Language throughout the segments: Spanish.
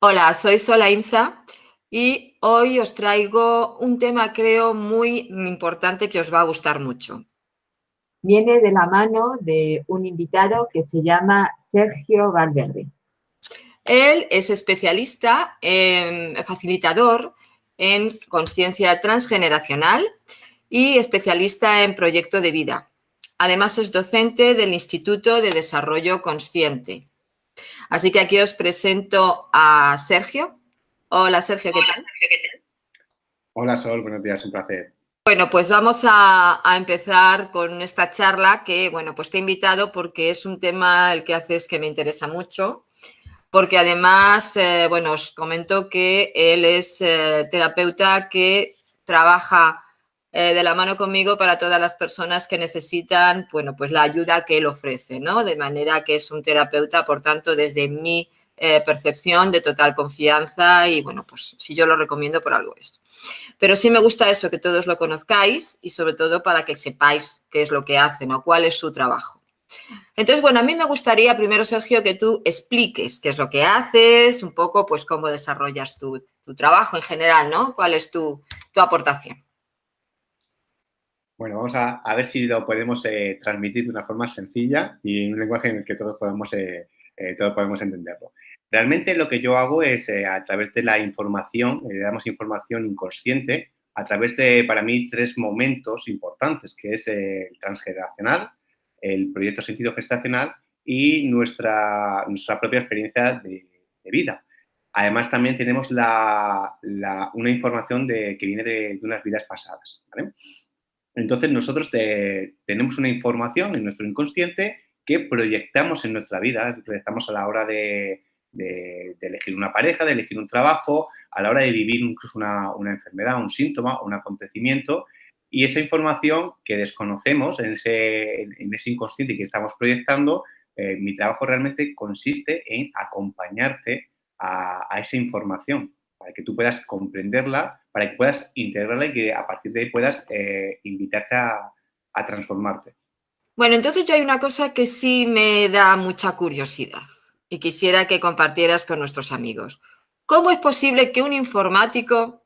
Hola, soy Sola Imsa y hoy os traigo un tema, creo, muy importante que os va a gustar mucho. Viene de la mano de un invitado que se llama Sergio Valverde. Él es especialista, facilitador en conciencia transgeneracional y especialista en proyecto de vida. Además, es docente del Instituto de Desarrollo Consciente. Así que aquí os presento a Sergio. Hola, Sergio, ¿qué Hola, tal? Sergio, ¿qué tal? Hola, Sol, buenos días, un placer. Bueno, pues vamos a empezar con esta charla que, bueno, pues te he invitado porque es un tema el que haces que me interesa mucho, porque además, bueno, os comento que él es terapeuta que trabaja de la mano conmigo para todas las personas que necesitan, bueno, pues la ayuda que él ofrece, ¿no? De manera que es un terapeuta, por tanto, desde mi percepción de total confianza y, bueno, pues si yo lo recomiendo por algo esto. Pero sí me gusta eso, que todos lo conozcáis y sobre todo para que sepáis qué es lo que hacen o cuál es su trabajo. Entonces, bueno, a mí me gustaría primero, Sergio, que tú expliques qué es lo que haces, un poco, pues, cómo desarrollas tu trabajo en general, ¿no? ¿Cuál es tu aportación? Bueno, vamos a ver si lo podemos transmitir de una forma sencilla y en un lenguaje en el que todos podemos entenderlo. Realmente lo que yo hago es, a través de la información, le damos información inconsciente, a través de, para mí, tres momentos importantes, que es el transgeneracional, el proyecto sentido gestacional y nuestra propia experiencia de vida. Además, también tenemos una información que viene de unas vidas pasadas, ¿vale? Entonces, nosotros tenemos una información en nuestro inconsciente que proyectamos en nuestra vida, proyectamos a la hora de elegir una pareja, de elegir un trabajo, a la hora de vivir incluso una enfermedad, un síntoma, un acontecimiento. Y esa información que desconocemos en ese inconsciente que estamos proyectando, mi trabajo realmente consiste en acompañarte a esa información para que tú puedas comprenderla, para que puedas integrarla y que a partir de ahí puedas invitarte a transformarte. Bueno, entonces yo hay una cosa que sí me da mucha curiosidad y quisiera que compartieras con nuestros amigos. ¿Cómo es posible que un informático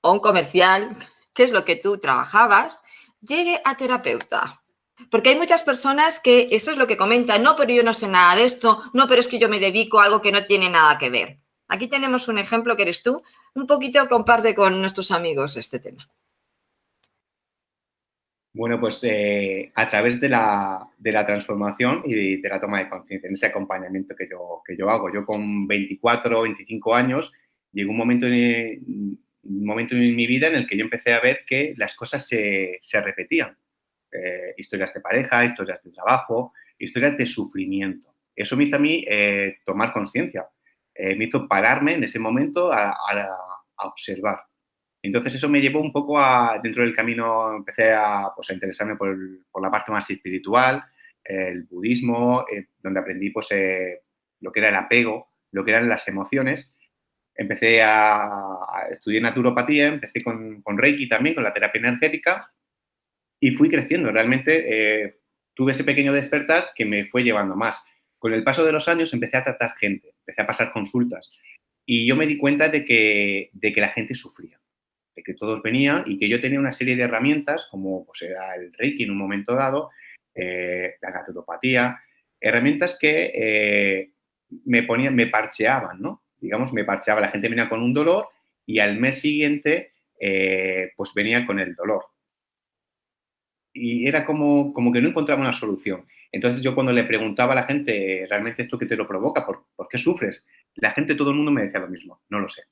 o un comercial, que es lo que tú trabajabas, llegue a terapeuta? Porque hay muchas personas que eso es lo que comentan, no, pero yo no sé nada de esto, no, pero es que yo me dedico a algo que no tiene nada que ver. Aquí tenemos un ejemplo que eres tú. Un poquito comparte con nuestros amigos este tema. Bueno, pues a través de la transformación y de la toma de conciencia, en ese acompañamiento que yo hago. Yo con 24, 25 años, llegó un momento en mi vida en el que yo empecé a ver que las cosas se repetían. Historias de pareja, historias de trabajo, historias de sufrimiento. Eso me hizo a mí tomar conciencia. Me hizo pararme en ese momento a observar. Entonces eso me llevó un poco dentro del camino, empecé pues, a interesarme por la parte más espiritual, el budismo, donde aprendí pues, lo que era el apego, lo que eran las emociones. Empecé a estudiar naturopatía, empecé con Reiki también, con la terapia energética, y fui creciendo. Realmente tuve ese pequeño despertar que me fue llevando más. Con el paso de los años empecé a tratar gente, empecé a pasar consultas, y yo me di cuenta de que la gente sufría, de que todos venían y que yo tenía una serie de herramientas, como pues, era el Reiki en un momento dado, la naturopatía, herramientas que me parcheaban, ¿no? Digamos, me parcheaba. La gente venía con un dolor y al mes siguiente, pues venía con el dolor. Y era como que no encontraba una solución. Entonces yo cuando le preguntaba a la gente, ¿realmente esto qué te lo provoca? ¿Por qué sufres? La gente, todo el mundo me decía lo mismo, no lo sé.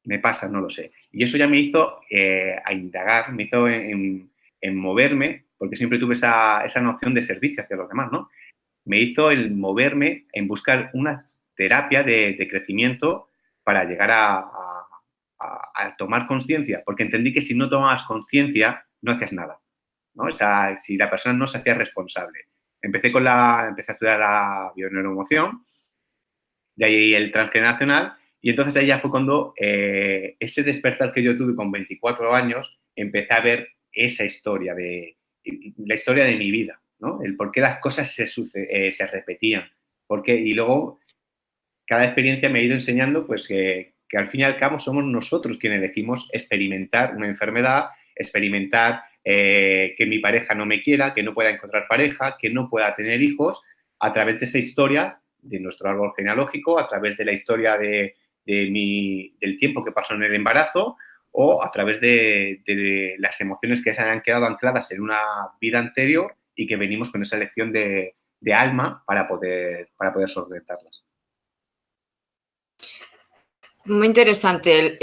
Me pasa, no lo sé. Y eso ya me hizo a indagar, me hizo en moverme, porque siempre tuve esa noción de servicio hacia los demás, ¿no? Me hizo el moverme en buscar una terapia de crecimiento para llegar a tomar conciencia, porque entendí que si no tomabas conciencia, no hacías nada, ¿no? O sea, si la persona no se hacía responsable. Empecé a estudiar la bioneuroemoción, de ahí el transgeneracional, y entonces ahí ya fue cuando ese despertar que yo tuve con 24 años, empecé a ver esa historia, la historia de mi vida, ¿no? El por qué las cosas se repetían. Y luego cada experiencia me ha ido enseñando pues que al fin y al cabo somos nosotros quienes elegimos experimentar una enfermedad, experimentar que mi pareja no me quiera, que no pueda encontrar pareja, que no pueda tener hijos, a través de esa historia de nuestro árbol genealógico, a través de la historia del tiempo que pasó en el embarazo o a través de las emociones que se han quedado ancladas en una vida anterior y que venimos con esa lección de alma para poder solventarlas. Muy interesante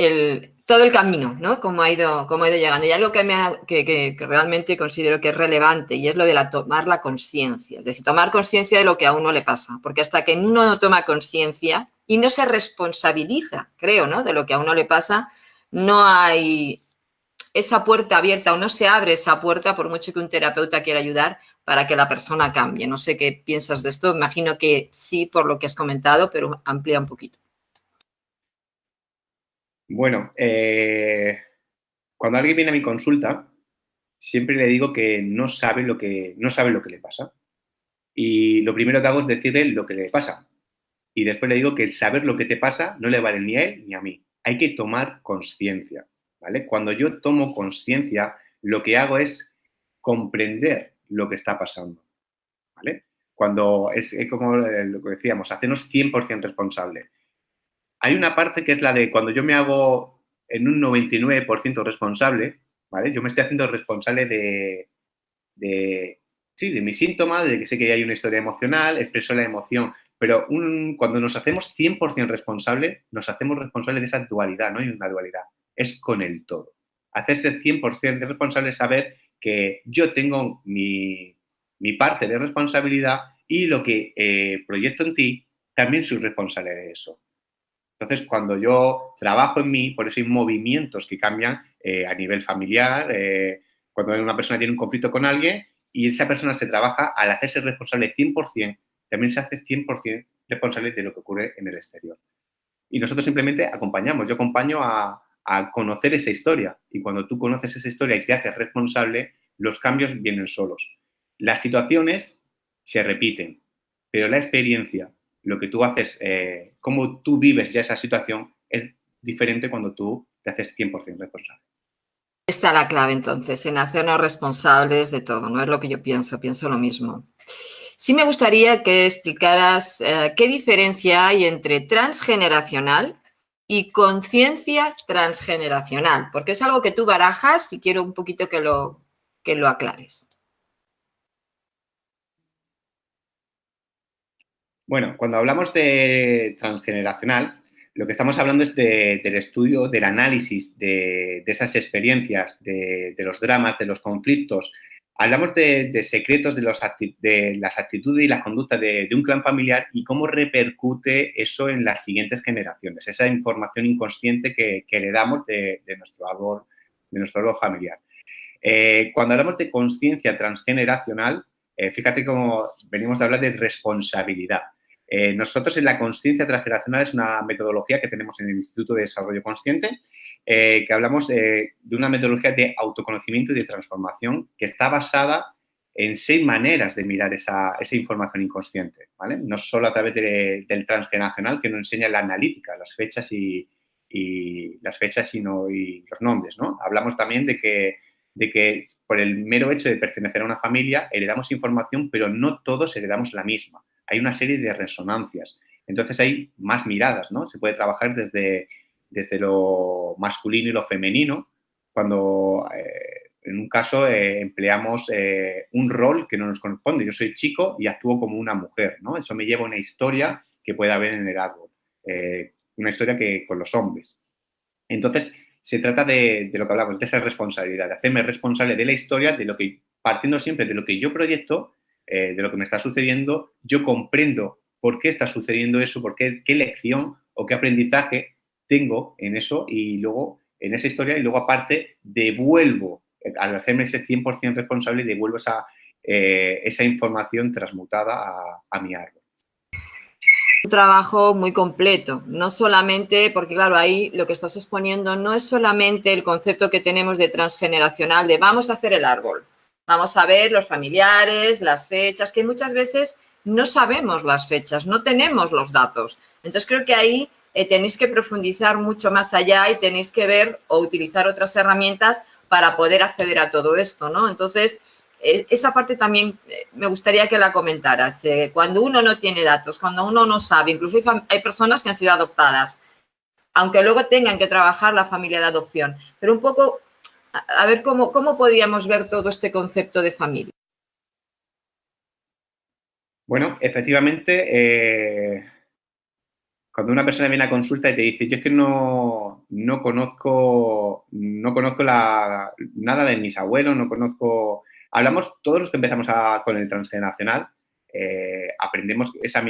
todo el camino, ¿no? Cómo ha ido llegando. Y algo que realmente considero que es relevante y es lo de tomar la conciencia. Es decir, tomar conciencia de lo que a uno le pasa. Porque hasta que uno no toma conciencia y no se responsabiliza, creo, ¿no? De lo que a uno le pasa, no hay esa puerta abierta o no se abre esa puerta por mucho que un terapeuta quiera ayudar para que la persona cambie. No sé qué piensas de esto. Imagino que sí, por lo que has comentado, pero amplía un poquito. Bueno, cuando alguien viene a mi consulta, siempre le digo que no sabe lo que le pasa. Y lo primero que hago es decirle lo que le pasa. Y después le digo que el saber lo que te pasa no le vale ni a él ni a mí. Hay que tomar conciencia, ¿vale? Cuando yo tomo conciencia, lo que hago es comprender lo que está pasando, ¿vale? Cuando es como lo que decíamos, hacernos 100% responsable. Hay una parte que es la de cuando yo me hago en un 99% responsable, ¿vale? Yo me estoy haciendo responsable de mi síntoma, de que sé que hay una historia emocional, expreso la emoción, pero cuando nos hacemos 100% responsable, nos hacemos responsables de esa dualidad, no hay una dualidad, es con el todo. Hacerse 100% responsable es saber que yo tengo mi parte de responsabilidad y lo que proyecto en ti, también soy responsable de eso. Entonces, cuando yo trabajo en mí, por eso hay movimientos que cambian a nivel familiar, cuando una persona tiene un conflicto con alguien y esa persona se trabaja, al hacerse responsable 100%, también se hace 100% responsable de lo que ocurre en el exterior. Y nosotros simplemente acompañamos. Yo acompaño a conocer esa historia. Y cuando tú conoces esa historia y te haces responsable, los cambios vienen solos. Las situaciones se repiten, pero la experiencia, lo que tú haces, cómo tú vives ya esa situación, es diferente cuando tú te haces 100% responsable. Está la clave, entonces, en hacernos responsables de todo, no es lo que yo pienso lo mismo. Sí me gustaría que explicaras qué diferencia hay entre transgeneracional y conciencia transgeneracional, porque es algo que tú barajas y quiero un poquito que lo aclares. Bueno, cuando hablamos de transgeneracional, lo que estamos hablando es del estudio, del análisis de esas experiencias, de los dramas, de los conflictos. Hablamos de secretos de las actitudes y las conductas de un clan familiar y cómo repercute eso en las siguientes generaciones, esa información inconsciente que heredamos de nuestro árbol familiar. Cuando hablamos de conciencia transgeneracional, fíjate cómo venimos de hablar de responsabilidad. Nosotros en la conciencia transgeneracional es una metodología que tenemos en el Instituto de Desarrollo Consciente, que hablamos de una metodología de autoconocimiento y de transformación que está basada en 6 maneras de mirar esa información inconsciente, ¿vale? No solo a través del transgeneracional, que nos enseña la analítica, las fechas y los nombres, ¿no? Hablamos también de que por el mero hecho de pertenecer a una familia heredamos información, pero no todos heredamos la misma. Hay una serie de resonancias. Entonces hay más miradas, ¿no? Se puede trabajar desde lo masculino y lo femenino, cuando en un caso empleamos un rol que no nos corresponde. Yo soy chico y actúo como una mujer, ¿no? Eso me lleva a una historia que puede haber en el árbol, una historia que con los hombres. Entonces, se trata de lo que hablamos, de esa responsabilidad, de hacerme responsable de la historia, de lo que, partiendo siempre de lo que yo proyecto, de lo que me está sucediendo, yo comprendo por qué está sucediendo eso, qué lección o qué aprendizaje tengo en eso y luego en esa historia y luego aparte devuelvo, al hacerme ese 100% responsable, devuelvo esa información transmutada a mi árbol. Un trabajo muy completo, no solamente, porque claro, ahí lo que estás exponiendo no es solamente el concepto que tenemos de transgeneracional, de vamos a hacer el árbol, vamos a ver los familiares, las fechas, que muchas veces no sabemos las fechas, no tenemos los datos. Entonces creo que ahí tenéis que profundizar mucho más allá y tenéis que ver o utilizar otras herramientas para poder acceder a todo esto, ¿no? Entonces, esa parte también me gustaría que la comentaras. Cuando uno no tiene datos, cuando uno no sabe, incluso hay personas que han sido adoptadas, aunque luego tengan que trabajar la familia de adopción, pero un poco, a ver cómo podríamos ver todo este concepto de familia. Bueno, efectivamente, cuando una persona viene a consulta y te dice, yo es que no conozco nada de mis abuelos, no conozco... Hablamos, todos los que empezamos con el transgeneracional, aprendemos esa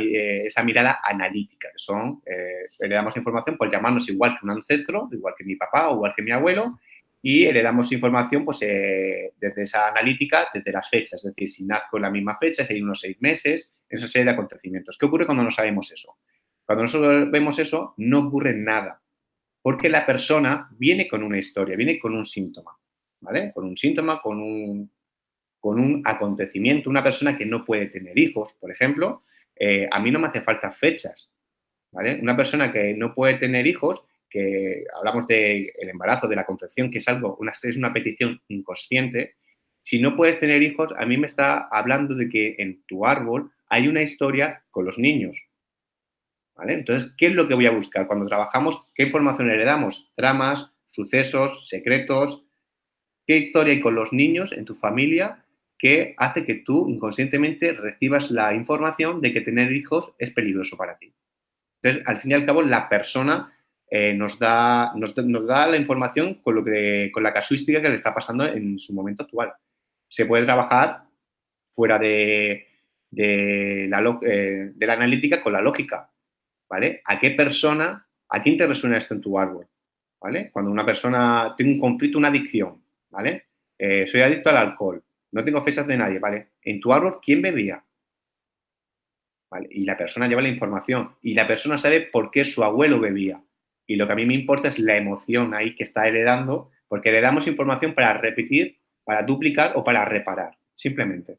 mirada analítica, que son, le damos información por llamarnos igual que un ancestro, igual que mi papá o igual que mi abuelo, y le damos información pues, desde esa analítica, desde las fechas, es decir, si nazco en la misma fecha, si hay unos 6 meses, esa serie de acontecimientos. ¿Qué ocurre cuando no sabemos eso? Cuando nosotros vemos eso, no ocurre nada, porque la persona viene con una historia, viene con un síntoma, ¿vale? Con un síntoma, con un acontecimiento. Una persona que no puede tener hijos, por ejemplo, a mí no me hace falta fechas, ¿vale? Una persona que no puede tener hijos, que hablamos del embarazo, de la concepción, que es una petición inconsciente, si no puedes tener hijos, a mí me está hablando de que en tu árbol hay una historia con los niños, ¿vale? Entonces, ¿qué es lo que voy a buscar? Cuando trabajamos, ¿qué información heredamos? Tramas, sucesos, secretos. ¿Qué historia hay con los niños en tu familia que hace que tú inconscientemente recibas la información de que tener hijos es peligroso para ti? Entonces, al fin y al cabo, la persona nos da la información con la casuística que le está pasando en su momento actual. Se puede trabajar fuera de la analítica con la lógica, ¿vale? ¿A quién te resuena esto en tu árbol? ¿Vale? Cuando una persona tiene un conflicto, una adicción, ¿vale? Soy adicto al alcohol, no tengo fechas de nadie, ¿vale? En tu árbol, ¿quién bebía? ¿Vale? Y la persona lleva la información y la persona sabe por qué su abuelo bebía. Y lo que a mí me importa es la emoción ahí que está heredando, porque heredamos información para repetir, para duplicar o para reparar, simplemente.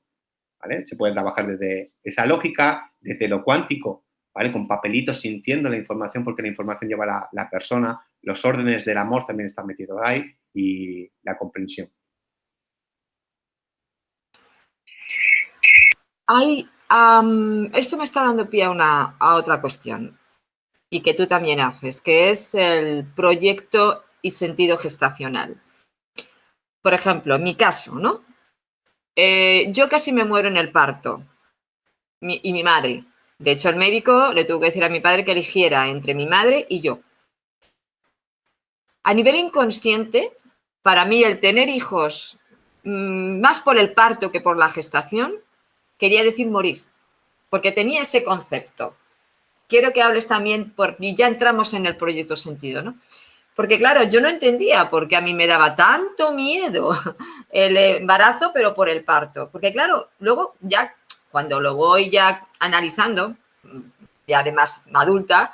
¿Vale? Se puede trabajar desde esa lógica, desde lo cuántico, ¿vale? Con papelitos sintiendo la información, porque la información lleva la persona, los órdenes del amor también están metidos ahí y la comprensión. Esto me está dando pie a otra cuestión y que tú también haces, que es el proyecto y sentido gestacional. Por ejemplo, en mi caso, ¿no? Yo casi me muero en el parto y mi madre. De hecho, el médico le tuvo que decir a mi padre que eligiera entre mi madre y yo. A nivel inconsciente, para mí el tener hijos, más por el parto que por la gestación, quería decir morir, porque tenía ese concepto. Quiero que hables también, y ya entramos en el proyecto sentido, ¿no? Porque claro, yo no entendía por qué a mí me daba tanto miedo el embarazo, pero por el parto. Porque claro, luego ya, cuando lo voy ya analizando, y además adulta,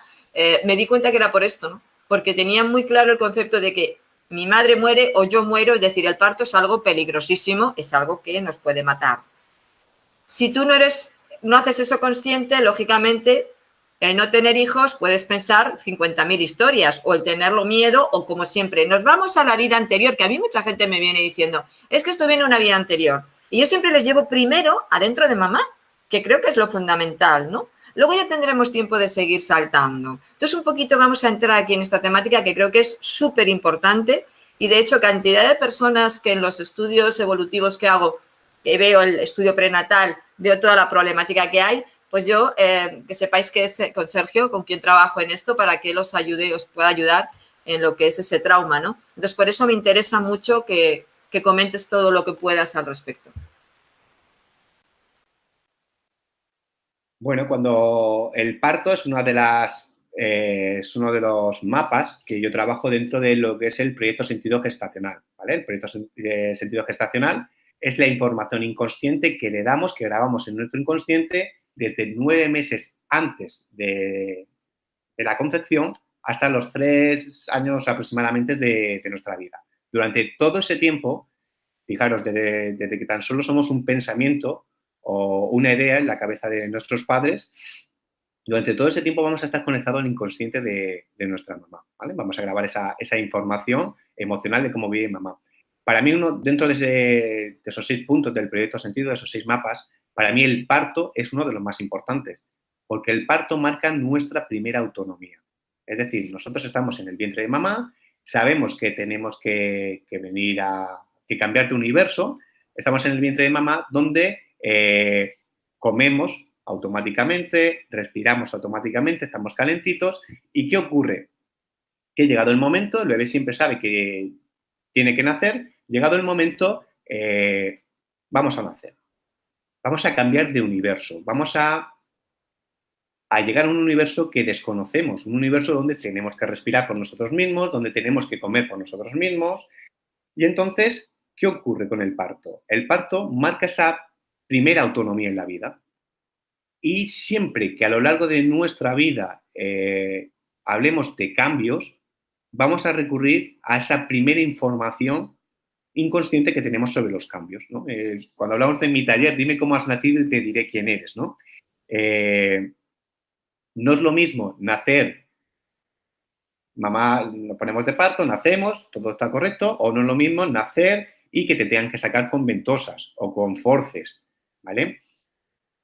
me di cuenta que era por esto, ¿no? Porque tenía muy claro el concepto de que mi madre muere o yo muero, es decir, el parto es algo peligrosísimo, es algo que nos puede matar. Si tú no haces eso consciente, lógicamente, el no tener hijos puedes pensar 50.000 historias o el tenerlo miedo o como siempre, nos vamos a la vida anterior, que a mí mucha gente me viene diciendo, es que esto viene de una vida anterior. Y yo siempre les llevo primero adentro de mamá, que creo que es lo fundamental, ¿no? Luego ya tendremos tiempo de seguir saltando. Entonces, un poquito vamos a entrar aquí en esta temática que creo que es súper importante y, de hecho, cantidad de personas que en los estudios evolutivos que hago, veo el estudio prenatal, veo toda la problemática que hay, pues yo, que sepáis que es con Sergio, con quien trabajo en esto, para que os ayude, os pueda ayudar en lo que es ese trauma, ¿no? Entonces, por eso me interesa mucho que comentes todo lo que puedas al respecto. Bueno, cuando el parto es es uno de los mapas que yo trabajo dentro de lo que es el proyecto sentido gestacional, ¿vale? El proyecto sentido gestacional es la información inconsciente que le damos, que grabamos en nuestro inconsciente desde 9 meses antes de la concepción hasta los 3 años aproximadamente de nuestra vida. Durante todo ese tiempo, fijaros, desde que tan solo somos un pensamiento o una idea en la cabeza de nuestros padres, durante todo ese tiempo vamos a estar conectados al inconsciente de nuestra mamá, ¿vale? Vamos a grabar esa información emocional de cómo vive mamá. Para mí, dentro de esos 6 puntos del proyecto Sentido, de esos 6 mapas, para mí el parto es uno de los más importantes, porque el parto marca nuestra primera autonomía. Es decir, nosotros estamos en el vientre de mamá, sabemos que tenemos que venir que cambiar de universo, estamos en el vientre de mamá donde comemos automáticamente, respiramos automáticamente, estamos calentitos. ¿Y qué ocurre? Que llegado el momento, el bebé siempre sabe que tiene que nacer, llegado el momento, vamos a nacer. Vamos a cambiar de universo, vamos a llegar a un universo que desconocemos, un universo donde tenemos que respirar por nosotros mismos, donde tenemos que comer por nosotros mismos. Y entonces, ¿qué ocurre con el parto? El parto marca esa primera autonomía en la vida. Y siempre que a lo largo de nuestra vida hablemos de cambios, vamos a recurrir a esa primera información inconsciente que tenemos sobre los cambios, ¿no? Cuando hablamos de mi taller, dime cómo has nacido y te diré quién eres, ¿no? No es lo mismo nacer, mamá, nos ponemos de parto, nacemos, todo está correcto, o no es lo mismo nacer y que te tengan que sacar con ventosas o con forces, ¿vale?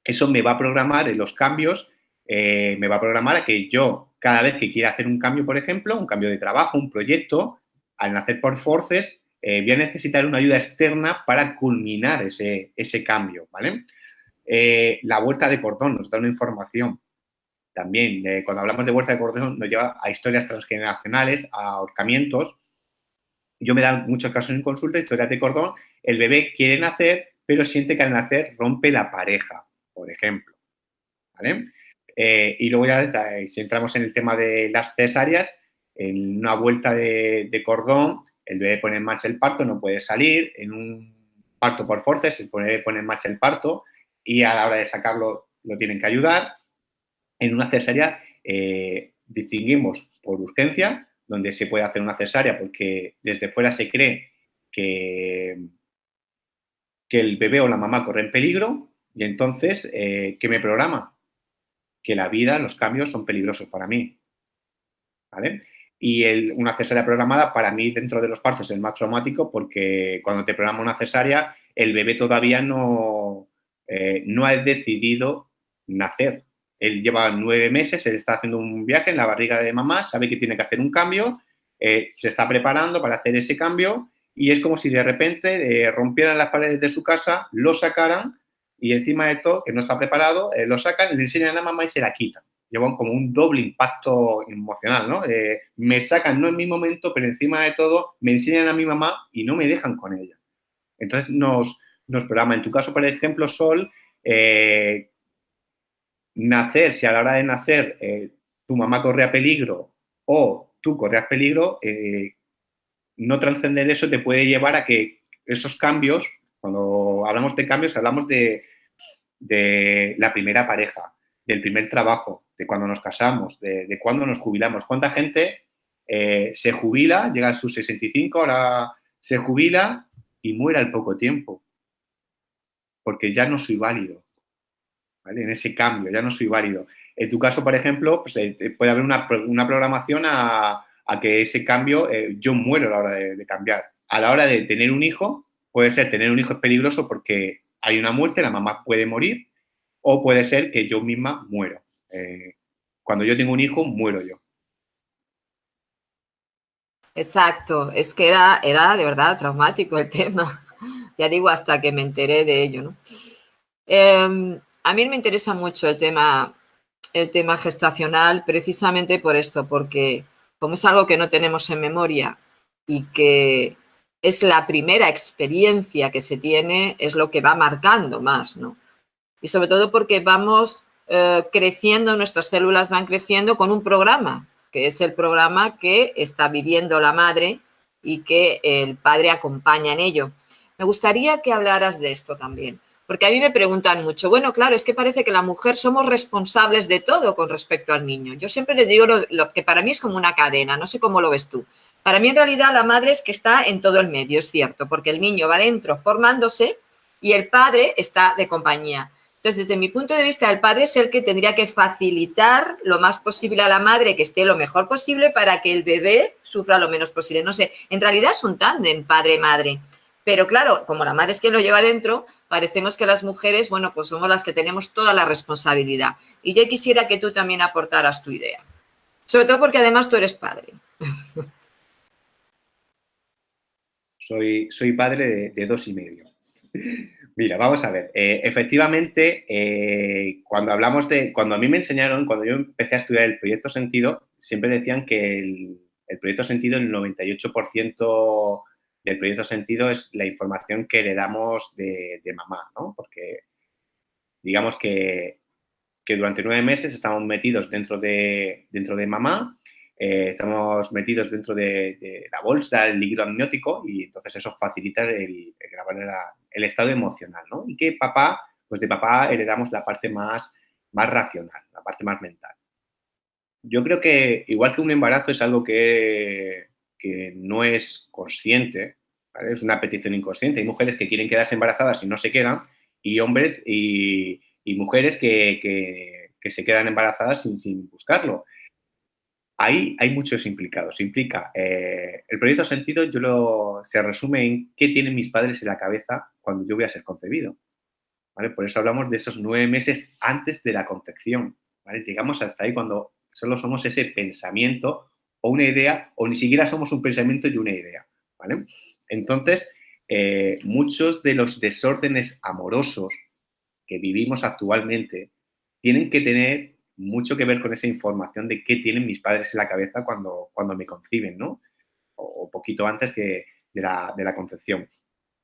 Eso me va a programar en los cambios, me va a programar a que yo, cada vez que quiera hacer un cambio, por ejemplo, un cambio de trabajo, un proyecto, al nacer por forces, voy a necesitar una ayuda externa para culminar ese cambio, ¿vale? La vuelta de cordón nos da una información. También, cuando hablamos de vuelta de cordón, nos lleva a historias transgeneracionales, a ahorcamientos. Yo me he dado muchos casos en consulta, historias de cordón, el bebé quiere nacer, pero siente que al nacer rompe la pareja, por ejemplo, ¿vale? Y luego ya, si entramos en el tema de las cesáreas, en una vuelta de cordón, el bebé pone en marcha el parto, no puede salir, en un parto por forces, el bebé pone en marcha el parto y a la hora de sacarlo lo tienen que ayudar. En una cesárea distinguimos por urgencia, donde se puede hacer una cesárea porque desde fuera se cree que el bebé o la mamá corre en peligro y entonces, ¿qué me programa? Que la vida, los cambios son peligrosos para mí, ¿vale? Y una cesárea programada para mí dentro de los partos es más traumático porque cuando te programa una cesárea el bebé todavía no ha decidido nacer. Él lleva 9 meses, él está haciendo un viaje en la barriga de mamá, sabe que tiene que hacer un cambio, se está preparando para hacer ese cambio y es como si de repente rompieran las paredes de su casa, lo sacaran y encima de todo, que no está preparado, lo sacan, le enseñan a mamá y se la quitan. Llevan como un doble impacto emocional, ¿no? Me sacan, no en mi momento, pero encima de todo me enseñan a mi mamá y no me dejan con ella. Entonces nos programa. En tu caso, por ejemplo, Sol, nacer, si a la hora de nacer tu mamá corre a peligro o tú corres peligro, no trascender eso te puede llevar a que esos cambios, cuando hablamos de cambios, hablamos de la primera pareja, del primer trabajo, de cuando nos casamos, de cuando nos jubilamos. ¿Cuánta gente se jubila, llega a sus 65, ahora se jubila y muere al poco tiempo? Porque ya no soy válido, ¿vale? En ese cambio, ya no soy válido. En tu caso, por ejemplo, pues, puede haber una programación a que ese cambio, yo muero a la hora de cambiar. A la hora de tener un hijo, puede ser tener un hijo es peligroso porque hay una muerte, la mamá puede morir, o puede ser que yo misma muero. Cuando yo tengo un hijo, muero yo. Exacto, es que era de verdad traumático el tema. Ya digo, hasta que me enteré de ello, ¿no? A mí me interesa mucho el tema gestacional precisamente por esto, porque como es algo que no tenemos en memoria y que es la primera experiencia que se tiene, es lo que va marcando más, ¿no? Y sobre todo porque vamos creciendo, nuestras células van creciendo con un programa, que es el programa que está viviendo la madre y que el padre acompaña en ello. Me gustaría que hablaras de esto también, porque a mí me preguntan mucho, bueno, claro, es que parece que la mujer somos responsables de todo con respecto al niño. Yo siempre les digo lo que para mí es como una cadena, no sé cómo lo ves tú. Para mí, en realidad, la madre es que está en todo el medio, es cierto, porque el niño va dentro formándose y el padre está de compañía. Entonces, desde mi punto de vista, el padre es el que tendría que facilitar lo más posible a la madre que esté lo mejor posible para que el bebé sufra lo menos posible. No sé, en realidad es un tándem padre-madre. Pero claro, como la madre es quien lo lleva dentro, parecemos que las mujeres, bueno, pues somos las que tenemos toda la responsabilidad. Y yo quisiera que tú también aportaras tu idea. Sobre todo porque además tú eres padre. Soy padre de 2 y medio. Mira, vamos a ver. Efectivamente, cuando a mí me enseñaron, cuando yo empecé a estudiar el proyecto sentido, siempre decían que el proyecto sentido, el 98% del proyecto sentido es la información que heredamos de mamá, ¿no? Porque digamos que durante 9 meses estamos metidos dentro de mamá, estamos metidos dentro de la bolsa, el líquido amniótico, y entonces eso facilita el estado emocional, ¿no? Y que papá, pues de papá heredamos la parte más racional, la parte más mental. Yo creo que igual que un embarazo es algo que no es consciente, ¿vale? Es una petición inconsciente. Hay mujeres que quieren quedarse embarazadas y no se quedan, y hombres y mujeres que se quedan embarazadas sin buscarlo. Ahí hay muchos implicados. Implica el proyecto sentido, se resume en qué tienen mis padres en la cabeza cuando yo voy a ser concebido, ¿vale? Por eso hablamos de esos 9 meses antes de la concepción, ¿vale? Llegamos hasta ahí cuando solo somos ese pensamiento o una idea, o ni siquiera somos un pensamiento y una idea, ¿vale? Entonces, muchos de los desórdenes amorosos que vivimos actualmente tienen que tener mucho que ver con esa información de qué tienen mis padres en la cabeza cuando me conciben, ¿no? O poquito antes de la concepción.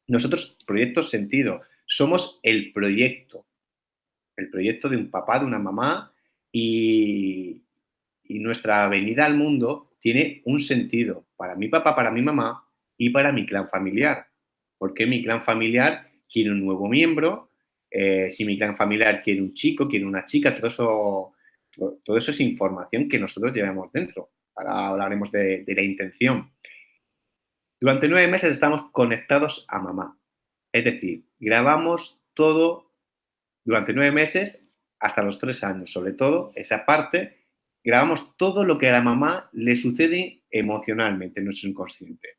Nosotros, Proyecto Sentido, somos el proyecto de un papá, de una mamá, y nuestra venida al mundo tiene un sentido para mi papá, para mi mamá y para mi clan familiar. Porque mi clan familiar quiere un nuevo miembro, si mi clan familiar quiere un chico, quiere una chica, todo eso es información que nosotros llevamos dentro. Ahora hablaremos de la intención. Durante 9 meses estamos conectados a mamá. Es decir, grabamos todo durante 9 meses hasta los 3 años. Sobre todo, esa parte, grabamos todo lo que a la mamá le sucede emocionalmente en nuestro inconsciente,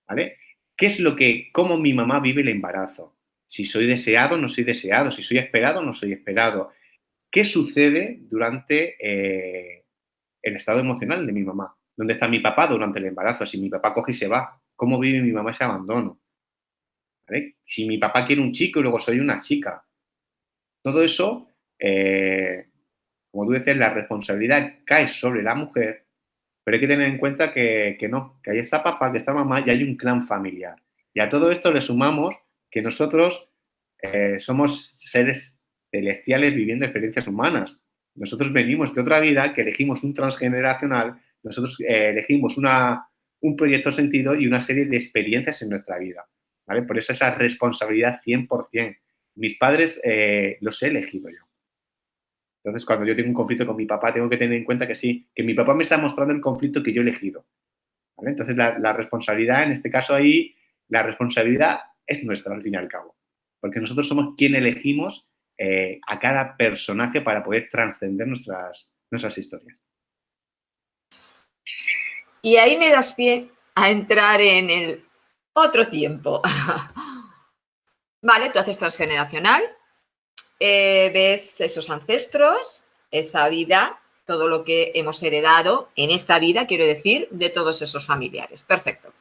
¿vale? Cómo mi mamá vive el embarazo. Si soy deseado, no soy deseado. Si soy esperado, no soy esperado. ¿Qué sucede durante el estado emocional de mi mamá? ¿Dónde está mi papá durante el embarazo? Si mi papá coge y se va, ¿cómo vive mi mamá ese abandono? ¿Vale? Si mi papá quiere un chico y luego soy una chica. Todo eso, como tú decías, la responsabilidad cae sobre la mujer, pero hay que tener en cuenta que no, que ahí está papá, que está mamá y hay un clan familiar. Y a todo esto le sumamos que nosotros somos seres celestiales viviendo experiencias humanas. Nosotros venimos de otra vida, que elegimos un transgeneracional, nosotros elegimos un proyecto sentido y una serie de experiencias en nuestra vida, ¿vale? Por eso esa responsabilidad 100%. Mis padres los he elegido yo. Entonces, cuando yo tengo un conflicto con mi papá, tengo que tener en cuenta que sí, que mi papá me está mostrando el conflicto que yo he elegido, ¿vale? Entonces, la responsabilidad, en este caso ahí, la responsabilidad es nuestra, al fin y al cabo. Porque nosotros somos quien elegimos a cada personaje para poder trascender nuestras historias. Y ahí me das pie a entrar en el otro tiempo. Vale, tú haces transgeneracional, ves esos ancestros, esa vida, todo lo que hemos heredado en esta vida, quiero decir, de todos esos familiares. Perfecto.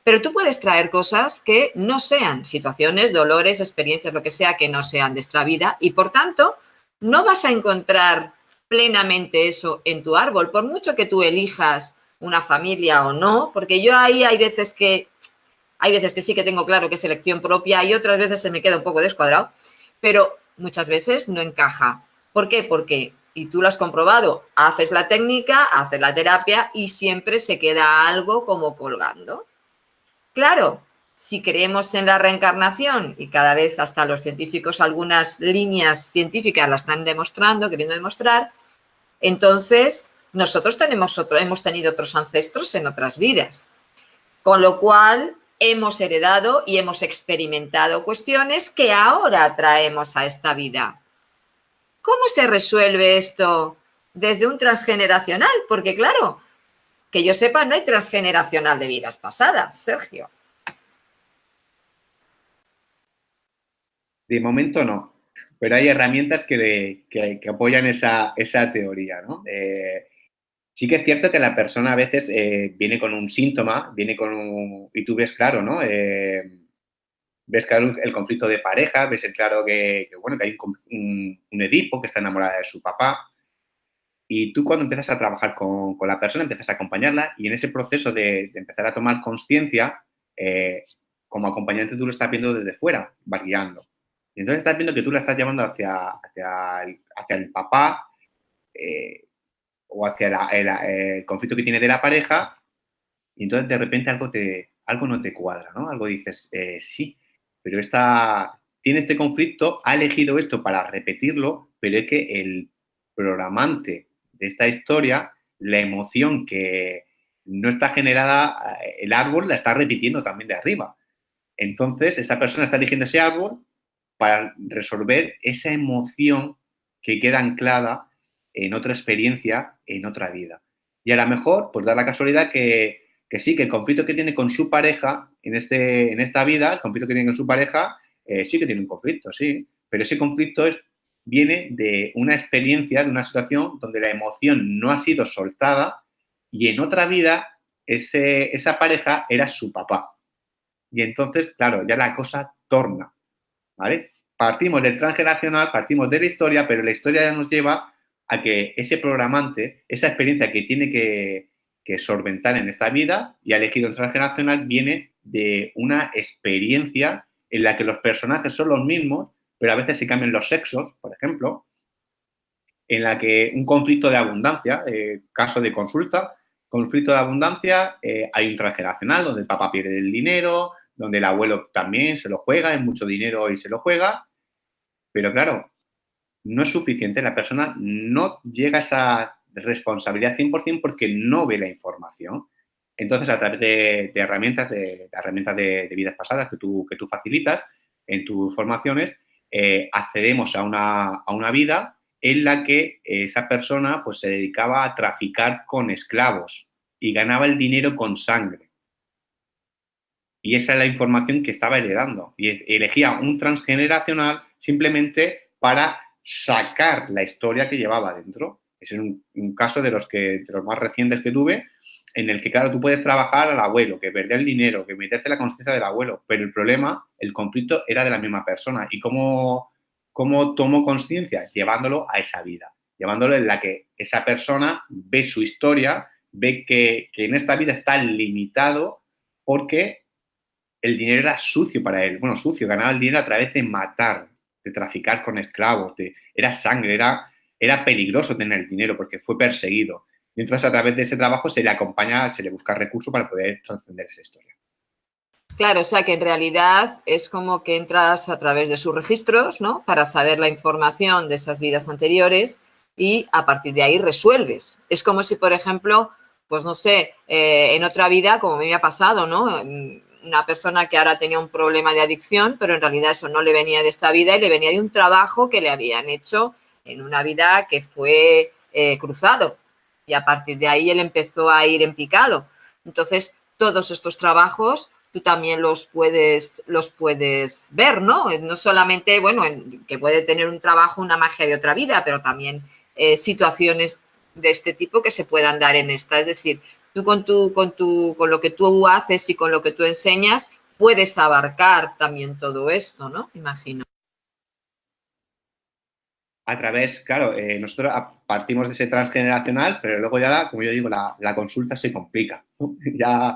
Pero tú puedes traer cosas que no sean situaciones, dolores, experiencias, lo que sea, que no sean de esta vida, y por tanto no vas a encontrar plenamente eso en tu árbol, por mucho que tú elijas una familia o no, porque yo ahí hay veces que sí que tengo claro que es elección propia y otras veces se me queda un poco descuadrado, pero muchas veces no encaja. ¿Por qué? Porque, y tú lo has comprobado, haces la técnica, haces la terapia y siempre se queda algo como colgando. Claro, si creemos en la reencarnación, y cada vez hasta los científicos algunas líneas científicas la están demostrando, queriendo demostrar, entonces nosotros hemos tenido otros ancestros en otras vidas. Con lo cual hemos heredado y hemos experimentado cuestiones que ahora traemos a esta vida. ¿Cómo se resuelve esto desde un transgeneracional? Porque claro, que yo sepa, no hay transgeneracional de vidas pasadas, Sergio. De momento no, pero hay herramientas que apoyan esa teoría, ¿no? Sí que es cierto que la persona a veces viene con un síntoma, y tú ves claro, ¿no? Ves claro el conflicto de pareja, ves claro bueno, que hay un Edipo que está enamorada de su papá, y tú cuando empiezas a trabajar con la persona, empiezas a acompañarla, y en ese proceso de empezar a tomar conciencia, como acompañante tú lo estás viendo desde fuera, vas guiando. Y entonces estás viendo que tú la estás llevando hacia el papá, o hacia el conflicto que tiene de la pareja, y entonces de repente algo no te cuadra, ¿no? Algo dices, sí, pero tiene este conflicto, ha elegido esto para repetirlo, pero es que el programante de esta historia, la emoción que no está generada, el árbol la está repitiendo también de arriba. Entonces, esa persona está eligiendo ese árbol para resolver esa emoción que queda anclada en otra experiencia, en otra vida. Y a lo mejor, pues da la casualidad que sí, que el conflicto que tiene con su pareja en esta vida, el conflicto que tiene con su pareja, sí que tiene un conflicto, sí, pero ese conflicto viene de una experiencia, de una situación donde la emoción no ha sido soltada y en otra vida esa pareja era su papá. Y entonces, claro, ya la cosa torna, ¿vale? Partimos del transgeneracional, partimos de la historia, pero la historia ya nos lleva a que ese programante, esa experiencia que tiene que solventar en esta vida y ha elegido el transgeneracional, viene de una experiencia en la que los personajes son los mismos, pero a veces se cambian los sexos, por ejemplo, en la que un conflicto de abundancia, caso de consulta, conflicto de abundancia, hay un transgeneracional donde el papá pierde el dinero, donde el abuelo también se lo juega, es mucho dinero y se lo juega, pero claro, no es suficiente, la persona no llega a esa responsabilidad 100% porque no ve la información. Entonces, a través de herramientas, de vidas pasadas que tú facilitas en tus formaciones, accedemos a una vida en la que esa persona pues, se dedicaba a traficar con esclavos y ganaba el dinero con sangre. Y esa es la información que estaba heredando. Y elegía un transgeneracional simplemente para sacar la historia que llevaba dentro. Ese es un caso de los más recientes que tuve, en el que, claro, tú puedes trabajar al abuelo, que perder el dinero, que meterte la conciencia del abuelo, pero el problema, el conflicto era de la misma persona. ¿Y cómo tomó conciencia? Llevándolo a esa vida, llevándolo en la que esa persona ve su historia, ve que en esta vida está limitado porque el dinero era sucio para él. Bueno, sucio, ganaba el dinero a través de matar, de traficar con esclavos, era sangre, era peligroso tener el dinero porque fue perseguido. Y entonces a través de ese trabajo se le acompaña, se le busca recursos para poder trascender esa historia. Claro, o sea que en realidad es como que entras a través de sus registros, ¿no? Para saber la información de esas vidas anteriores y a partir de ahí resuelves. Es como si, por ejemplo, pues no sé, en otra vida, como me ha pasado, ¿no? Una persona que ahora tenía un problema de adicción, pero en realidad eso no le venía de esta vida y le venía de un trabajo que le habían hecho en una vida que fue cruzado. Y a partir de ahí él empezó a ir en picado. Entonces, todos estos trabajos tú también los puedes ver, ¿no? No solamente, bueno, que puede tener un trabajo, una magia de otra vida, pero también situaciones de este tipo que se puedan dar en esta. Es decir, tú con lo que tú haces y con lo que tú enseñas, puedes abarcar también todo esto, ¿no? Imagino. A través, claro, nosotros partimos de ese transgeneracional, pero luego ya, como yo digo, la consulta se complica, ¿no? Ya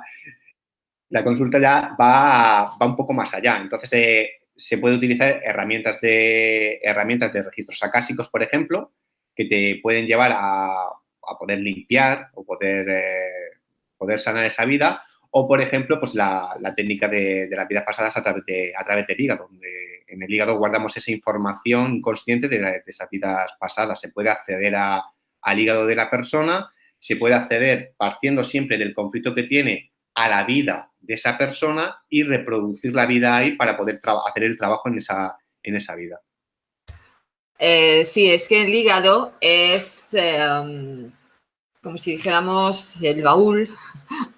la consulta ya va un poco más allá. Entonces, se puede utilizar herramientas de registros acásicos, por ejemplo, que te pueden llevar a poder limpiar o poder sanar esa vida. O, por ejemplo, pues la técnica de las vidas pasadas a través del hígado, donde en el hígado guardamos esa información consciente de esas vidas pasadas. Se puede acceder al hígado de la persona, se puede acceder partiendo siempre del conflicto que tiene a la vida de esa persona y reproducir la vida ahí para poder hacer el trabajo en esa vida. Sí, es que el hígado es como si dijéramos el baúl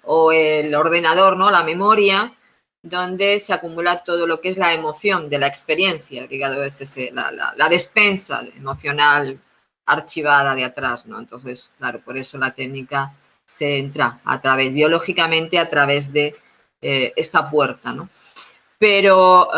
o el ordenador, ¿no? La memoria, donde se acumula todo lo que es la emoción de la experiencia. El hígado es la despensa emocional archivada de atrás, ¿no? Entonces, claro, por eso la técnica se entra biológicamente a través de esta puerta, ¿no? Pero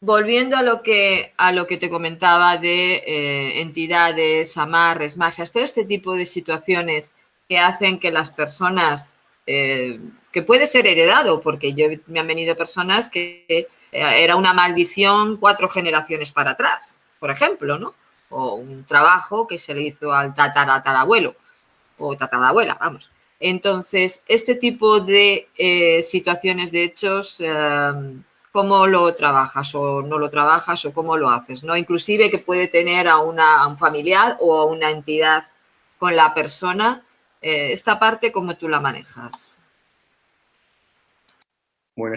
volviendo a lo que te comentaba de entidades, amarres, magias, todo este tipo de situaciones que hacen que las personas, que puede ser heredado, porque me han venido personas que era una maldición 4 generaciones para atrás, por ejemplo, ¿no? O un trabajo que se le hizo al tatarabuelo o tatarabuela, vamos. Entonces, este tipo de situaciones, de hechos, ¿cómo lo trabajas o no lo trabajas o cómo lo haces? ¿No? Inclusive que puede tener a un familiar o a una entidad con la persona. Esta parte, ¿cómo tú la manejas? Bueno,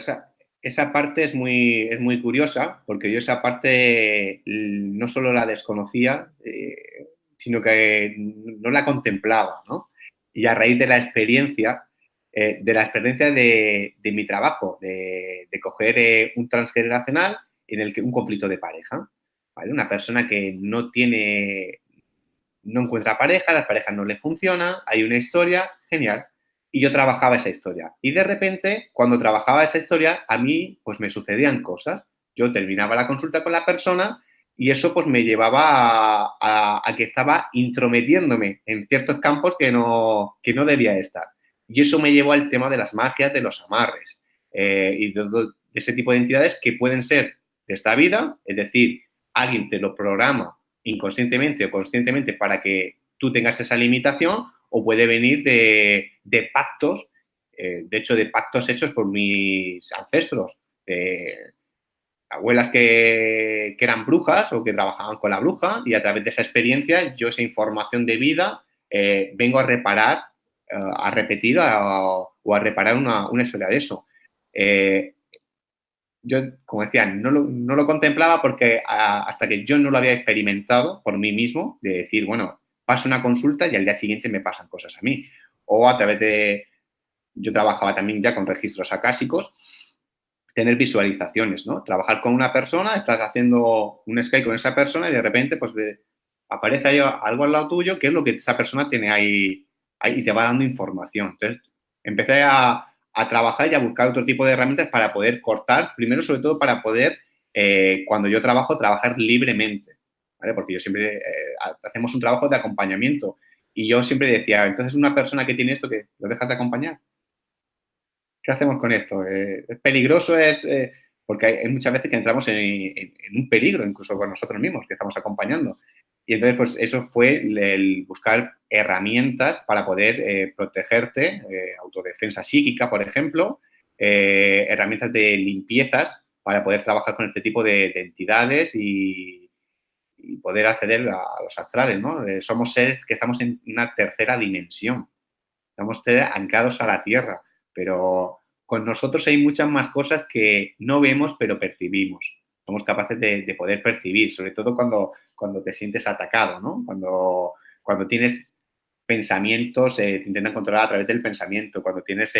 esa parte es muy curiosa, porque yo esa parte no solo la desconocía, sino que no la contemplaba, ¿no? Y a raíz de mi trabajo, de coger un transgeneracional en el que un conflicto de pareja, ¿vale? Una persona que no encuentra pareja, las parejas no le funcionan, hay una historia, genial. Y yo trabajaba esa historia. Y de repente, cuando trabajaba esa historia, a mí pues me sucedían cosas. Yo terminaba la consulta con la persona y eso pues me llevaba a que estaba intrometiéndome en ciertos campos que no debía estar. Y eso me llevó al tema de las magias, de los amarres y de ese tipo de entidades que pueden ser de esta vida, es decir, alguien te lo programa inconscientemente o conscientemente para que tú tengas esa limitación, o puede venir de pactos, de hecho de pactos hechos por mis ancestros, abuelas que eran brujas o que trabajaban con la bruja, y a través de esa experiencia yo esa información de vida vengo a reparar, a repetir o a reparar una historia de eso. Yo, como decía, no lo contemplaba porque hasta que yo no lo había experimentado por mí mismo, de decir, bueno, paso una consulta y al día siguiente me pasan cosas a mí. O a través de, yo trabajaba también ya con registros acásicos, tener visualizaciones, ¿no? Trabajar con una persona, estás haciendo un Skype con esa persona y de repente pues aparece ahí algo al lado tuyo que es lo que esa persona tiene ahí y te va dando información. Entonces, empecé a trabajar y a buscar otro tipo de herramientas para poder cortar, primero sobre todo para poder, cuando yo trabajo, trabajar libremente, ¿vale? Porque yo siempre, hacemos un trabajo de acompañamiento y yo siempre decía, entonces una persona que tiene esto, ¿que lo dejas de acompañar? ¿Qué hacemos con esto? ¿Es peligroso? Porque hay muchas veces que entramos en un peligro, incluso con nosotros mismos, que estamos acompañando. Y entonces, pues eso fue el buscar herramientas para poder protegerte, autodefensa psíquica, por ejemplo, herramientas de limpiezas para poder trabajar con este tipo de entidades y poder acceder a los astrales, ¿no? Somos seres que estamos en una tercera dimensión, estamos anclados a la Tierra, pero con nosotros hay muchas más cosas que no vemos, pero percibimos. Somos capaces de poder percibir, sobre todo cuando te sientes atacado, ¿no? Cuando tienes pensamientos, te intentan controlar a través del pensamiento, cuando tienes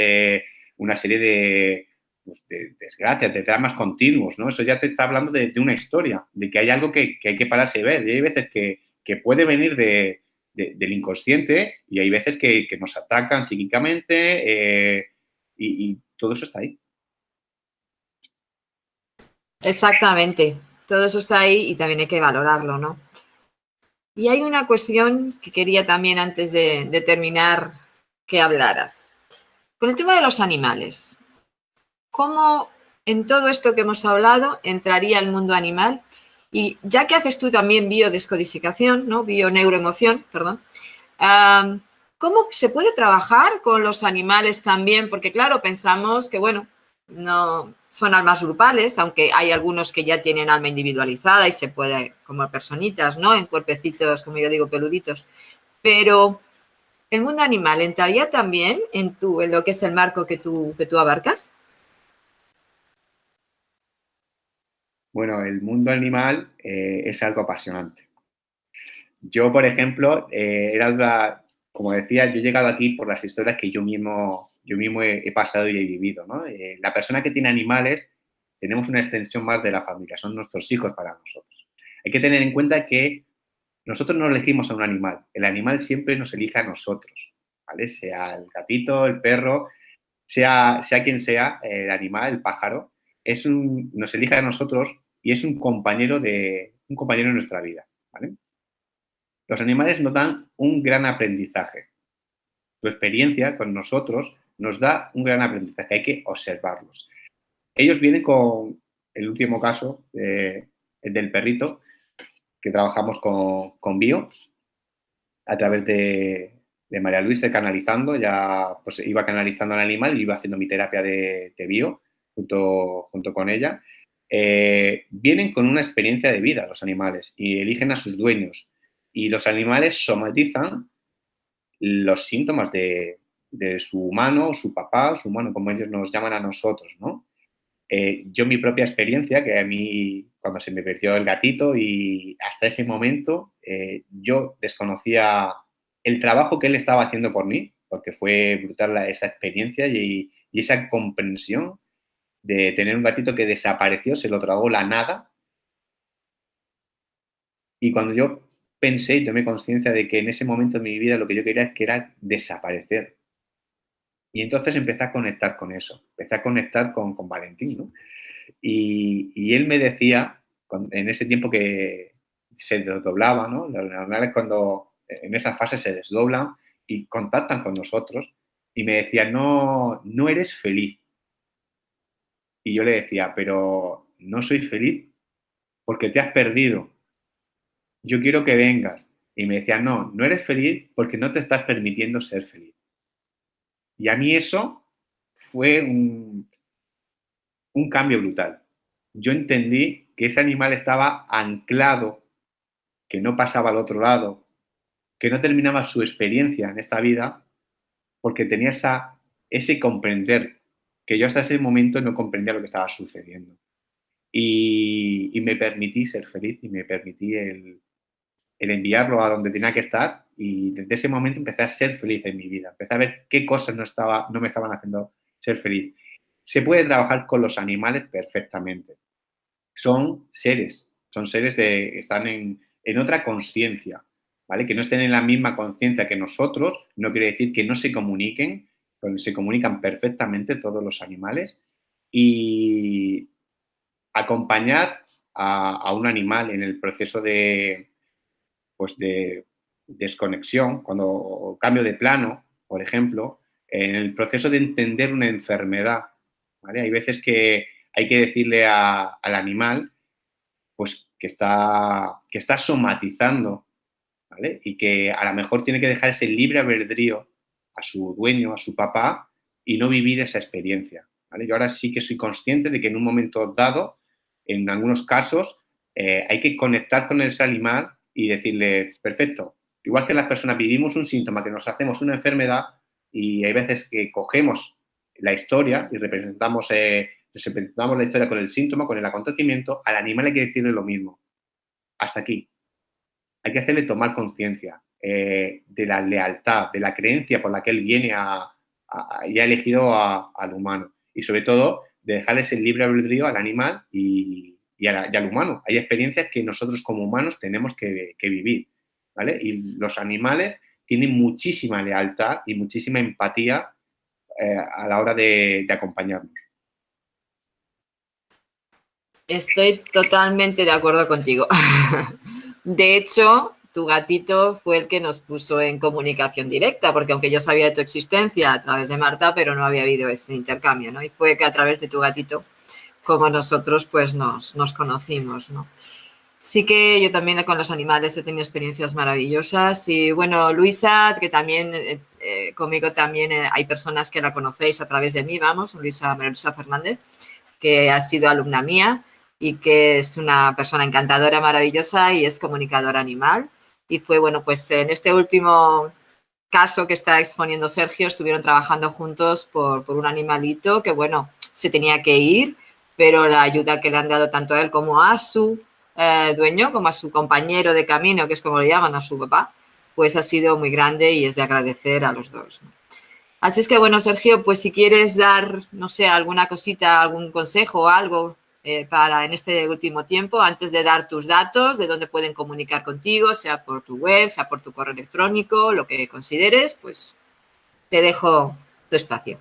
una serie pues, de desgracias, de dramas continuos, ¿no? Eso ya te está hablando de una historia, de que hay algo que hay que pararse y ver. Y hay veces que puede venir del inconsciente y hay veces que nos atacan psíquicamente y todo eso está ahí. Exactamente. Todo eso está ahí y también hay que valorarlo, ¿no? Y hay una cuestión que quería también antes de terminar que hablaras. Con el tema de los animales, ¿cómo en todo esto que hemos hablado entraría el mundo animal? Y ya que haces tú también biodescodificación, ¿no? Bioneuroemoción, perdón, ¿cómo se puede trabajar con los animales también? Porque claro, pensamos que, bueno, no son almas grupales, aunque hay algunos que ya tienen alma individualizada y se puede, como personitas, ¿no? En cuerpecitos, como yo digo, peluditos. Pero el mundo animal entraría también en lo que es el marco que tú abarcas. Bueno, el mundo animal es algo apasionante. Yo, por ejemplo, como decía, yo he llegado aquí por las historias que yo mismo he pasado y he vivido, ¿no? La persona que tiene animales, tenemos una extensión más de la familia, son nuestros hijos para nosotros. Hay que tener en cuenta que nosotros no elegimos a un animal, el animal siempre nos elige a nosotros, ¿vale? Sea el gatito, el perro, sea quien sea, el animal, el pájaro, nos elige a nosotros y es un compañero de nuestra vida, ¿vale? Los animales nos dan un gran aprendizaje. Su experiencia con nosotros nos da un gran aprendizaje, hay que observarlos. Ellos vienen con el último caso, el del perrito, que trabajamos con Bio, a través de María Luisa canalizando, ya pues iba canalizando al animal y iba haciendo mi terapia de Bio junto con ella. Vienen con una experiencia de vida los animales y eligen a sus dueños. Y los animales somatizan los síntomas de su humano, su papá, su humano, como ellos nos llaman a nosotros, ¿no? Yo mi propia experiencia, que a mí cuando se me perdió el gatito y hasta ese momento yo desconocía el trabajo que él estaba haciendo por mí, porque fue brutal esa experiencia y esa comprensión de tener un gatito que desapareció, se lo tragó la nada. Y cuando yo pensé y tomé conciencia de que en ese momento de mi vida lo que yo quería que era desaparecer. Y entonces empecé a conectar con eso, empecé a conectar con Valentín, ¿no? Y él me decía, en ese tiempo que se desdoblaba, ¿no? Los animales cuando en esa fase se desdoblan y contactan con nosotros, y me decía, no eres feliz. Y yo le decía, pero no soy feliz porque te has perdido. Yo quiero que vengas. Y me decía, no eres feliz porque no te estás permitiendo ser feliz. Y a mí eso fue un cambio brutal. Yo entendí que ese animal estaba anclado, que no pasaba al otro lado, que no terminaba su experiencia en esta vida porque tenía ese comprender, que yo hasta ese momento no comprendía lo que estaba sucediendo. Y me permití ser feliz y me permití el enviarlo a donde tenía que estar y desde ese momento empecé a ser feliz en mi vida. Empecé a ver qué cosas no me estaban haciendo ser feliz. Se puede trabajar con los animales perfectamente. Son seres están en otra conciencia, ¿vale? Que no estén en la misma conciencia que nosotros, no quiere decir que no se comuniquen, se comunican perfectamente todos los animales y acompañar a un animal en el proceso pues de desconexión, cuando cambio de plano, por ejemplo, en el proceso de entender una enfermedad, ¿vale? Hay veces que hay que decirle al animal pues que está somatizando, ¿vale? Y que a lo mejor tiene que dejar ese libre albedrío a su dueño, a su papá, y no vivir esa experiencia, ¿vale? Yo ahora sí que soy consciente de que en un momento dado, en algunos casos, hay que conectar con ese animal y decirle, perfecto, igual que las personas vivimos un síntoma, que nos hacemos una enfermedad y hay veces que cogemos la historia y representamos la historia con el síntoma, con el acontecimiento, al animal hay que decirle lo mismo. Hasta aquí. Hay que hacerle tomar conciencia de la lealtad, de la creencia por la que él viene y ha elegido al humano. Y sobre todo, de dejarles el libre albedrío al animal y al humano. Hay experiencias que nosotros como humanos tenemos que vivir, ¿vale? Y los animales tienen muchísima lealtad y muchísima empatía a la hora de acompañarnos. Estoy totalmente de acuerdo contigo. De hecho, tu gatito fue el que nos puso en comunicación directa, porque aunque yo sabía de tu existencia a través de Marta, pero no había habido ese intercambio, ¿no? Y fue que a través de tu gatito, como nosotros, pues nos conocimos, ¿no? Sí que yo también con los animales he tenido experiencias maravillosas y bueno, Luisa, que también conmigo también hay personas que la conocéis a través de mí, vamos, María Luisa Fernández, que ha sido alumna mía y que es una persona encantadora, maravillosa y es comunicadora animal. Y fue, bueno, pues en este último caso que está exponiendo Sergio, estuvieron trabajando juntos por un animalito que, bueno, se tenía que ir, pero la ayuda que le han dado tanto a él como a su dueño, como a su compañero de camino, que es como le llaman a su papá, pues ha sido muy grande y es de agradecer a los dos, ¿no? Así es que, bueno, Sergio, pues si quieres dar, no sé, alguna cosita, algún consejo o algo para en este último tiempo, antes de dar tus datos, de dónde pueden comunicar contigo, sea por tu web, sea por tu correo electrónico, lo que consideres, pues te dejo tu espacio.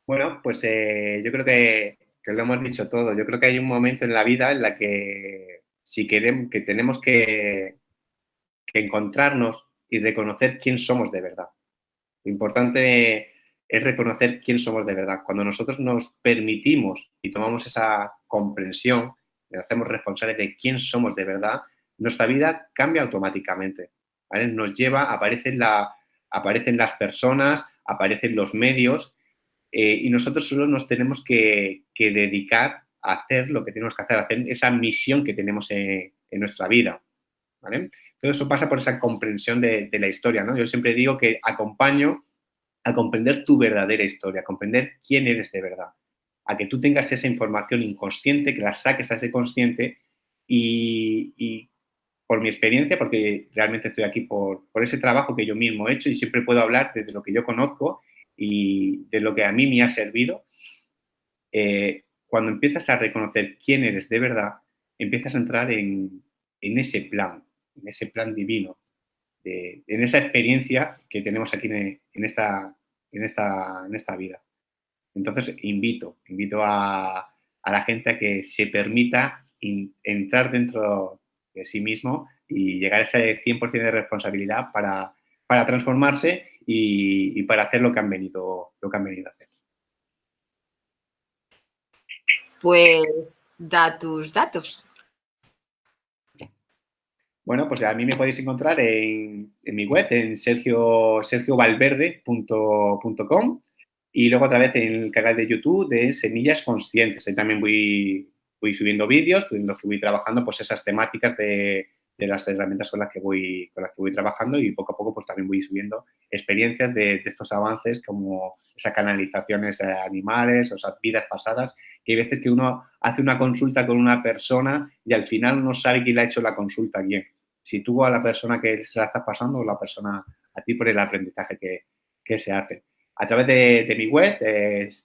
Bueno, pues yo creo que lo hemos dicho todo. Yo creo que hay un momento en la vida en la que si queremos, que tenemos que encontrarnos y reconocer quién somos de verdad. Lo importante es reconocer quién somos de verdad. Cuando nosotros nos permitimos y tomamos esa comprensión, nos hacemos responsables de quién somos de verdad, nuestra vida cambia automáticamente, ¿vale? Nos lleva, aparecen las personas, aparecen los medios y nosotros solo nos tenemos que dedicar a hacer lo que tenemos que hacer, a hacer esa misión que tenemos en nuestra vida, ¿vale? Todo eso pasa por esa comprensión de la historia, ¿no? Yo siempre digo que acompaño a comprender tu verdadera historia, a comprender quién eres de verdad, a que tú tengas esa información inconsciente, que la saques a ese consciente y por mi experiencia, porque realmente estoy aquí por ese trabajo que yo mismo he hecho y siempre puedo hablar desde lo que yo conozco y de lo que a mí me ha servido, cuando empiezas a reconocer quién eres de verdad, empiezas a entrar en ese plan divino, en esa experiencia que tenemos aquí en esta vida. Entonces, invito a la gente a que se permita entrar dentro de sí mismo y llegar a ese 100% de responsabilidad para transformarse y para hacer lo que han venido a hacer. Pues da tus datos. Bueno, pues a mí me podéis encontrar en mi web, en sergiovalverde.com y luego otra vez en el canal de YouTube de Semillas Conscientes. Ahí también voy subiendo vídeos en los que voy trabajando pues esas temáticas de las herramientas con las que voy trabajando y poco a poco pues también voy subiendo experiencias de estos avances como esas canalizaciones animales o esas vidas pasadas, que hay veces que uno hace una consulta con una persona y al final no sabe quién le ha hecho la consulta a quién. Si tú a la persona que se la estás pasando o la persona a ti por el aprendizaje que se hace. A través de mi web,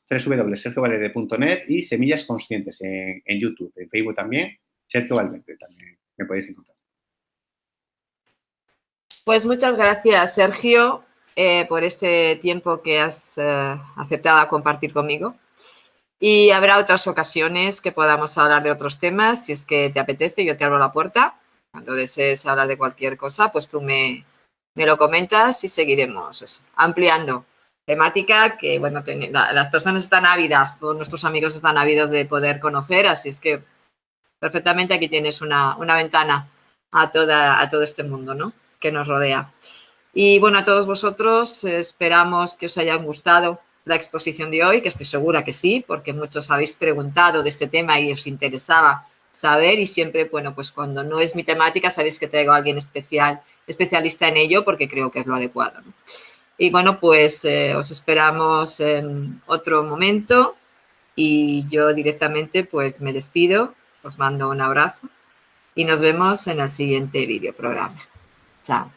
www.sergiovalverde.net y Semillas Conscientes en YouTube, en Facebook también, Sergio Valverde también me podéis encontrar. Pues muchas gracias, Sergio, por este tiempo que has aceptado a compartir conmigo. Y habrá otras ocasiones que podamos hablar de otros temas. Si es que te apetece, yo te abro la puerta. Cuando desees hablar de cualquier cosa, pues tú me lo comentas y seguiremos eso, ampliando temática que, bueno, las personas están ávidas, todos nuestros amigos están ávidos de poder conocer, así es que perfectamente aquí tienes una ventana a todo este mundo, ¿no?, que nos rodea. Y bueno, a todos vosotros esperamos que os haya gustado la exposición de hoy, que estoy segura que sí, porque muchos habéis preguntado de este tema y os interesaba saber y siempre, bueno, pues cuando no es mi temática sabéis que traigo a alguien especialista en ello porque creo que es lo adecuado, ¿no? Y bueno, pues os esperamos en otro momento y yo directamente pues me despido, os mando un abrazo y nos vemos en el siguiente videoprograma. Chao.